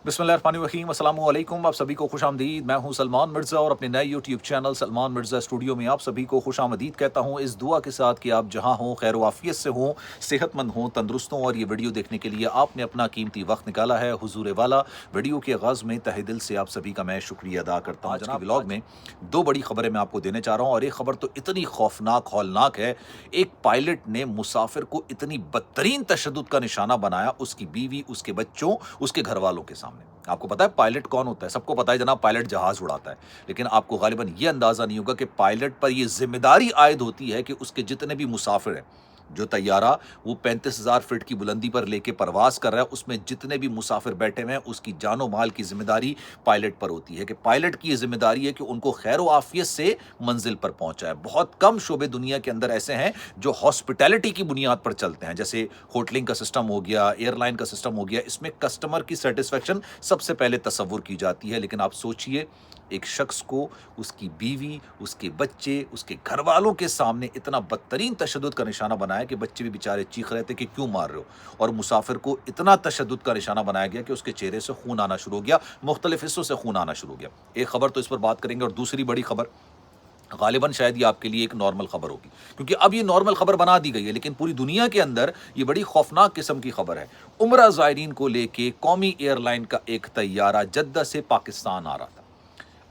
बिस्मिल्लाहिर्रहमानिर्रहीम, अस्सलाम वालेकुम। आप सभी को खुशामदीद। मैं हूं सलमान मिर्ज़ा और अपने नए YouTube channel Salman Mirza studio में आप सभी को खुशामदीद कहता हूं, इस दुआ के साथ कि आप जहां हों खैर वाफियत से हों, सेहतमंद हों, तंदुरुस्त हों। और ये वीडियो देखने के लिए आपने अपना कीमती वक्त निकाला है हुजूर वाला। वीडियो के आगाज़ में तहे दिल से आप सभी का मैं शुक्रिया अदा करता हूँ। आज के व्लॉग में दो बड़ी खबरें मैं आपको देने चाह रहा हूँ और एक खबर तो इतनी खौफनाक हौलनाक है। एक पायलट ने मुसाफिर को इतनी बदतरीन तशद्दुद का निशाना बनाया, उसकी बीवी, उसके बच्चों, उसके घर वालों के सामने। आपको पता है पायलट कौन होता है? सबको पता है जनाब, पायलट जहाज उड़ाता है। लेकिन आपको गालिबन ये अंदाजा नहीं होगा कि पायलट पर यह जिम्मेदारी आयद होती है कि उसके जितने भी मुसाफिर हैं, जो तैयारा वो 35,000 फीट की बुलंदी पर लेके परवास कर रहा है, उसमें जितने भी मुसाफिर बैठे हुए हैं, उसकी जानो माल की जिम्मेदारी पायलट पर होती है। कि पायलट की ये जिम्मेदारी है कि उनको खैर व आफियत से मंजिल पर पहुंचाए। बहुत कम शोबे दुनिया के अंदर ऐसे हैं जो हॉस्पिटैलिटी की बुनियाद पर चलते हैं, जैसे होटलिंग का सिस्टम हो गया, एयरलाइन का सिस्टम हो गया। इसमें कस्टमर की सेटिस्फेक्शन सबसे पहले तसव्वुर की जाती है। लेकिन आप सोचिए, एक शख्स को उसकी बीवी, उसके बच्चे, उसके घर वालों के सामने इतना बदतरीन तशद्दुद का निशाना बनाया कि बच्चे भी बेचारे चीख रहे थे कि क्यों मार रहे हो। और मुसाफिर को इतना तशद्दुद का निशाना बनाया गया कि उसके चेहरे से खून आना शुरू हो गया, मुख्तलिफ हिस्सों से खून आना शुरू हो गया। एक खबर तो इस पर बात करेंगे और दूसरी बड़ी खबर गालिबन शायद ये आपके लिए एक नॉर्मल खबर होगी, क्योंकि अब ये नॉर्मल खबर बना दी गई है, लेकिन पूरी दुनिया के अंदर ये बड़ी खौफनाक किस्म की खबर है। उम्रा ज़ायरीन को लेके कौमी एयरलाइन का एक तैयारा जद्दा से पाकिस्तान आ रहा था।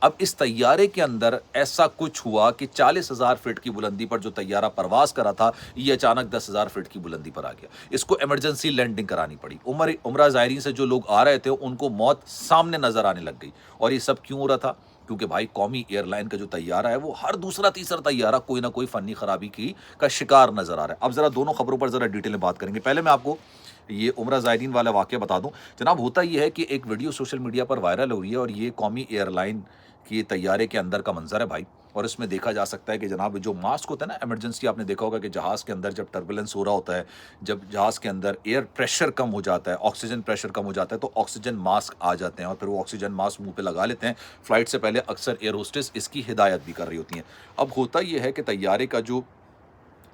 अब इस तैयारे के अंदर ऐसा कुछ हुआ कि 40,000 फीट की बुलंदी पर जो तैयारा परवास करा था, ये अचानक 10,000 फीट की बुलंदी पर आ गया। इसको इमरजेंसी लैंडिंग करानी पड़ी। उम्रा ज़ायरीन से जो लोग आ रहे थे, उनको मौत सामने नजर आने लग गई। और ये सब क्यों हो रहा था? क्योंकि भाई कौमी एयरलाइन का जो तैयारा है, वो हर दूसरा तीसरा तैयारा कोई ना कोई फनी खराबी का शिकार नजर आ रहा है। अब जरा दोनों खबरों पर जरा डिटेल में बात करेंगे। पहले मैं आपको ये उम्रा ज़ायरीन वाला वाक़या बता दूं। जनाब, होता यह है कि एक वीडियो सोशल मीडिया पर वायरल हो रही है और ये कौमी एयरलाइन कि तैयारे के अंदर का मंजर है भाई। और इसमें देखा जा सकता है कि जनाब जो मास्क होता है ना इमरजेंसी, आपने देखा होगा कि जहाज़ के अंदर जब टर्बुलेंस हो रहा होता है, जब जहाज़ के अंदर एयर प्रेशर कम हो जाता है, ऑक्सीजन प्रेशर कम हो जाता है, तो ऑक्सीजन मास्क आ जाते हैं और फिर वो ऑक्सीजन मास्क मुंह पे लगा लेते हैं। फ्लाइट से पहले अक्सर एयर होस्टेस इसकी हिदायत भी कर रही होती हैं। अब होता यह है कि तैयारे का जो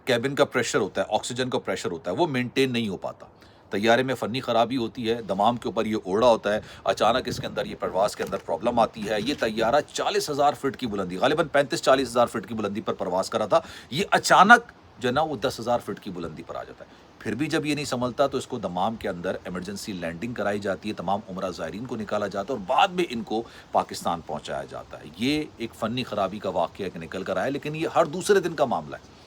कैबिन का प्रेशर होता है, ऑक्सीजन का प्रेशर होता है, वो मेंटेन नहीं हो पाता। तैयारे में फ़नी ख़राबी होती है, दमाम के ऊपर ये ओढ़ा होता है, अचानक इसके अंदर ये परवाज़ के अंदर प्रॉब्लम आती है। ये तैयारा 40,000 फीट की बुलंदी, गालिबन 35-40,000 फीट की बुलंदी पर परवाज़ करा था। ये अचानक जो है ना वो 10,000 फीट की बुलंदी पर आ जाता है। फिर भी जब ये नहीं संभलता तो इसको दमाम के अंदर इमरजेंसी लैंडिंग कराई जाती है, तमाम उम्रा ज़ायरीन को निकाला जाता है और बाद में इनको पाकिस्तान पहुँचाया जाता है। ये एक फ़नी ख़राबी का वाक़या निकल कर आया, लेकिन ये हर दूसरे दिन का मामला है।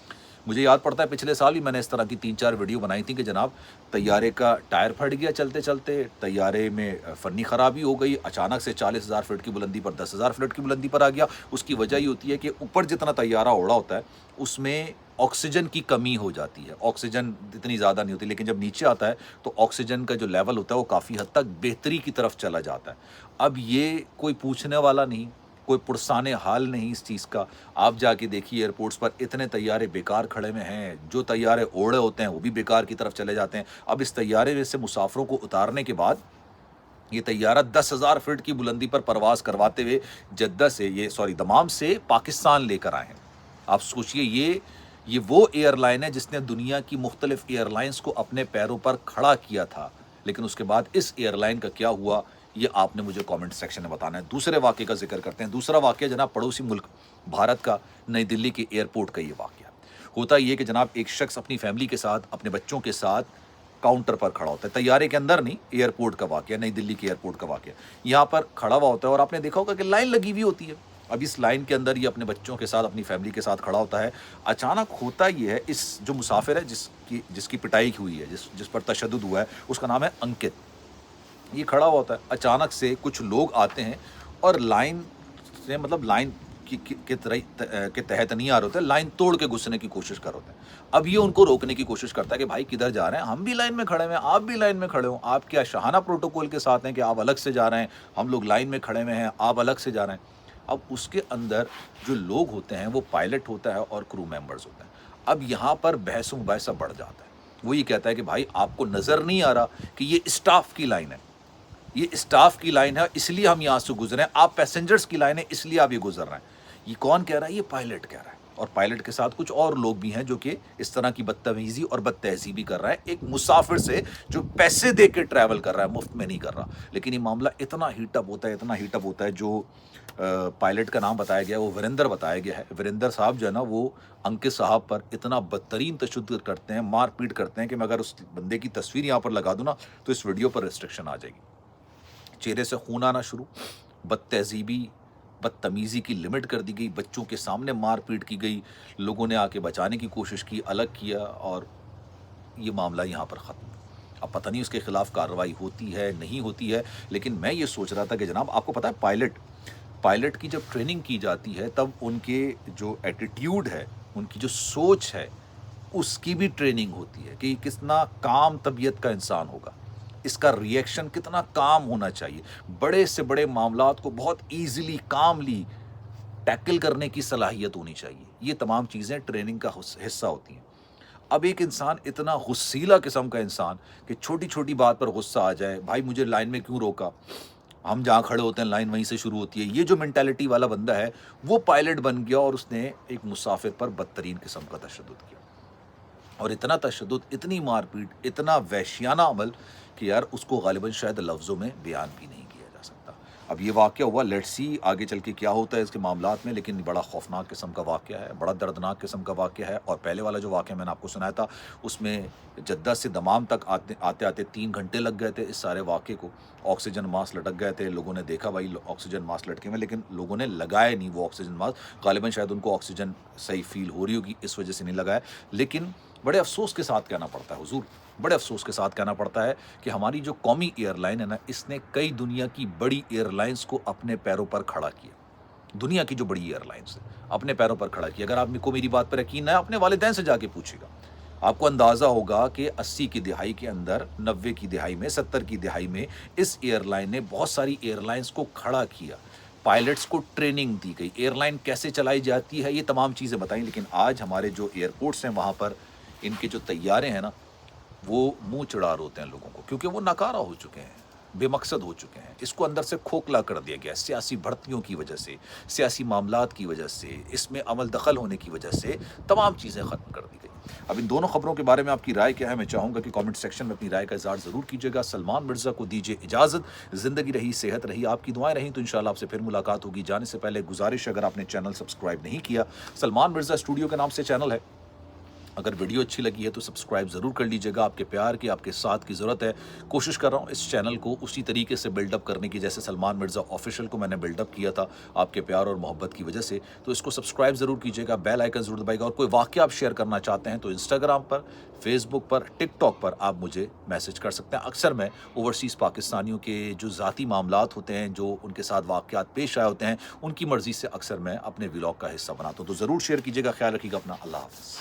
मुझे याद पड़ता है पिछले साल ही मैंने इस तरह की 3-4 वीडियो बनाई थी कि जनाब तैयारे का टायर फट गया चलते चलते, तैयारे में फ़नी ख़राबी हो गई, अचानक से 40,000 फीट की बुलंदी पर 10,000 फीट की बुलंदी पर आ गया। उसकी वजह ये होती है कि ऊपर जितना तैयारा ओढ़ा होता है उसमें ऑक्सीजन की कमी हो जाती है। ऑक्सीजन इतनी ज़्यादा नहीं होती, लेकिन जब नीचे आता है तो ऑक्सीजन का जो लेवल होता है वो काफ़ी हद तक बेहतरी की तरफ चला जाता है। अब ये कोई पूछने वाला नहीं, कोई पुरसाने हाल नहीं इस चीज़ का। आप जाके देखिए एयरपोर्ट्स पर इतने तैयारे बेकार खड़े में हैं, जो तैयारे ओढ़े होते हैं वो भी बेकार की तरफ चले जाते हैं। अब इस तैयारे में से मुसाफिरों को उतारने के बाद ये तैयारा 10,000 फीट की बुलंदी पर परवास करवाते हुए जद्दा से दमाम से पाकिस्तान लेकर आए हैं। आप सोचिए, ये वो एयरलाइन है जिसने दुनिया की मुख्तलिफ एयरलाइंस को अपने पैरों पर खड़ा किया था। लेकिन उसके बाद इस एयरलाइन का क्या हुआ, ये आपने मुझे कमेंट सेक्शन में बताना है। दूसरे वाक़े का जिक्र करते हैं। दूसरा वाक़या जनाब पड़ोसी मुल्क भारत का, नई दिल्ली के एयरपोर्ट का ये वाक़या। होता ये कि जनाब एक शख्स अपनी फैमिली के साथ, अपने बच्चों के साथ काउंटर पर खड़ा होता है। तैयारे के अंदर नहीं, एयरपोर्ट का वाक़या, नई दिल्ली के एयरपोर्ट का वाक़या। यहाँ पर खड़ा हुआ होता है और आपने देखा होगा कि लाइन लगी हुई होती है। अब इस लाइन के अंदर ये अपने बच्चों के साथ, अपनी फैमिली के साथ खड़ा होता है। अचानक होता ये है, इस जो मुसाफिर है जिसकी पिटाई हुई है, जिस पर तशद्दुद हुआ है, उसका नाम है अंकित। ये खड़ा हुआ होता है, अचानक से कुछ लोग आते हैं और लाइन से, मतलब लाइन के तहत नहीं आ रहे होते, लाइन तोड़ के घुसने की कोशिश कर रहे होते हैं। अब ये उनको रोकने की कोशिश करता है कि भाई किधर जा रहे हैं, हम भी लाइन में खड़े हुए हैं, आप भी लाइन में खड़े हो, आप क्या शाहाना प्रोटोकॉल के साथ हैं कि आप अलग से जा रहे हैं, हम लोग लाइन में खड़े हुए हैं, आप अलग से जा रहे हैं। अब उसके अंदर जो लोग होते हैं वो पायलट होता है और क्रू मेंबर्स होते हैं। अब यहाँ पर बहस मुबाहिसा बढ़ जाता है। वो ये कहता है कि भाई आपको नज़र नहीं आ रहा कि ये स्टाफ की लाइन है, ये स्टाफ की लाइन है, इसलिए हम यहाँ से गुजरे हैं, आप पैसेंजर्स की लाइन है, इसलिए आप ये गुजर रहे हैं। ये कौन कह रहा है? ये पायलट कह रहा है। اور پائلٹ کے ساتھ کچھ اور لوگ بھی ہیں جو کہ اس طرح کی بدتمیزی اور بد تہذیبی کر رہا ہے ایک مسافر سے جو پیسے دے کے ٹریول کر رہا ہے، مفت میں نہیں کر رہا. لیکن یہ معاملہ اتنا ہیٹ اپ ہوتا ہے، اتنا ہیٹ اپ ہوتا ہے. جو پائلٹ کا نام بتایا گیا ہے وہ وریندر بتایا گیا ہے. وریندر صاحب جو ہے نا وہ انکت صاحب پر اتنا بدترین تشدد کرتے ہیں، مار پیٹ کرتے ہیں کہ میں اگر اس بندے کی تصویر یہاں پر لگا دوں نا تو اس ویڈیو پر ریسٹرکشن آ جائے گی. چہرے سے خون آنا شروع، بد تہذیبی بدتمیزی کی لمٹ کر دی گئی، بچوں کے سامنے مار پیٹ کی گئی، لوگوں نے آ کے بچانے کی کوشش کی، الگ کیا، اور یہ معاملہ یہاں پر ختم. اب پتہ نہیں اس کے خلاف کارروائی ہوتی ہے نہیں ہوتی ہے، لیکن میں یہ سوچ رہا تھا کہ جناب آپ کو پتہ ہے پائلٹ کی جب ٹریننگ کی جاتی ہے تب ان کے جو ایٹیٹیوڈ ہے، ان کی جو سوچ ہے، اس کی بھی ٹریننگ ہوتی ہے کہ یہ کتنا کام طبیعت کا انسان ہوگا، اس کا ریئیکشن کتنا کام ہونا چاہیے، بڑے سے بڑے معاملات کو بہت ایزیلی کاملی ٹیکل کرنے کی صلاحیت ہونی چاہیے. یہ تمام چیزیں ٹریننگ کا حصہ ہوتی ہیں. اب ایک انسان اتنا غصیلا قسم کا انسان کہ چھوٹی چھوٹی بات پر غصہ آ جائے، بھائی مجھے لائن میں کیوں روکا، ہم جہاں کھڑے ہوتے ہیں لائن وہیں سے شروع ہوتی ہے، یہ جو مینٹیلٹی والا بندہ ہے وہ پائلٹ بن گیا اور اس نے ایک مسافر پر بدترین قسم کا تشدد کیا. اور اتنا تشدد، اتنی مار پیٹ، اتنا وحشیانہ عمل کہ یار اس کو غالباً شاید لفظوں میں بیان بھی نہیں کیا جا سکتا. اب یہ واقعہ ہوا، لیٹس سی آگے چل کے کیا ہوتا ہے اس کے معاملات میں، لیکن بڑا خوفناک قسم کا واقعہ ہے، بڑا دردناک قسم کا واقعہ ہے. اور پہلے والا جو واقعہ میں نے آپ کو سنایا تھا اس میں جدہ سے دمام تک آتے آتے 3 گھنٹے لگ گئے تھے اس سارے واقعے کو. آکسیجن ماسک لٹک گئے تھے، لوگوں نے دیکھا بھائی آکسیجن ماسک لٹکے ہوئے، لیکن لوگوں نے لگائے نہیں وہ آکسیجن ماسک. غالباً شاید ان کو آکسیجن صحیح فیل ہو رہی ہوگی اس وجہ سے نہیں لگایا. لیکن بڑے افسوس کے ساتھ کہنا پڑتا ہے حضور، بڑے افسوس کے ساتھ کہنا پڑتا ہے کہ ہماری جو قومی ایئر لائن ہے نا، اس نے کئی دنیا کی بڑی ایئر لائنز کو اپنے پیروں پر کھڑا کیا. دنیا کی جو بڑی ایئر لائنز ہیں اپنے پیروں پر کھڑا کیا. اگر آپ کو میری بات پر یقین نہ ہے اپنے والدین سے جا کے پوچھے گا، آپ کو اندازہ ہوگا کہ 80 کی دہائی کے اندر، 90 کی دہائی میں، 70 کی دہائی میں اس ایئر لائن نے بہت ساری ایئر لائنز کو کھڑا کیا. پائلٹس کو ٹریننگ دی گئی، ایئر لائن کیسے چلائی جاتی ہے یہ تمام چیزیں بتائیں. لیکن آج ہمارے جو ایئرپورٹس ہیں وہاں پر ان کے جو طیارے ہیں نا وہ منہ چڑھار ہوتے ہیں لوگوں کو، کیونکہ وہ ناکارہ ہو چکے ہیں، بے مقصد ہو چکے ہیں. اس کو اندر سے کھوکھلا کر دیا گیا سیاسی بھرتیوں کی وجہ سے، سیاسی معاملات کی وجہ سے، اس میں عمل دخل ہونے کی وجہ سے تمام چیزیں ختم کر دی گئی. اب ان دونوں خبروں کے بارے میں آپ کی رائے کیا ہے؟ میں چاہوں گا کہ کامنٹ سیکشن میں اپنی رائے کا اظہار ضرور کیجیے گا. سلمان مرزا کو دیجیے اجازت. زندگی رہی، صحت رہی، آپ کی دعائیں رہیں تو انشاءاللہ آپ سے پھر ملاقات ہوگی. جانے سے پہلے گزارش، اگر آپ نے چینل سبسکرائب نہیں کیا، سلمان مرزا اسٹوڈیو کے نام سے چینل ہے، اگر ویڈیو اچھی لگی ہے تو سبسکرائب ضرور کر لیجیے گا. آپ کے پیار کی، آپ کے ساتھ کی ضرورت ہے. کوشش کر رہا ہوں اس چینل کو اسی طریقے سے بلڈ اپ کرنے کی جیسے سلمان مرزا آفیشیل کو میں نے بلڈ اپ کیا تھا آپ کے پیار اور محبت کی وجہ سے. تو اس کو سبسکرائب ضرور کیجیے گا، بیل آئیکن ضرور دبائیے گا. اور کوئی واقعہ آپ شیئر کرنا چاہتے ہیں تو انسٹاگرام پر، فیس بک پر، ٹک ٹاک پر آپ مجھے میسج کر سکتے ہیں. اکثر میں اوورسیز پاکستانیوں کے جو ذاتی معاملات ہوتے ہیں، جو ان کے ساتھ واقعات پیش آئے ہوتے ہیں، ان کی مرضی سے اکثر میں اپنے ولاگ کا حصہ بناتا ہوں. تو ضرور شیئر کیجیے گا. خیال رکھیے گا اپنا. اللہ حافظ.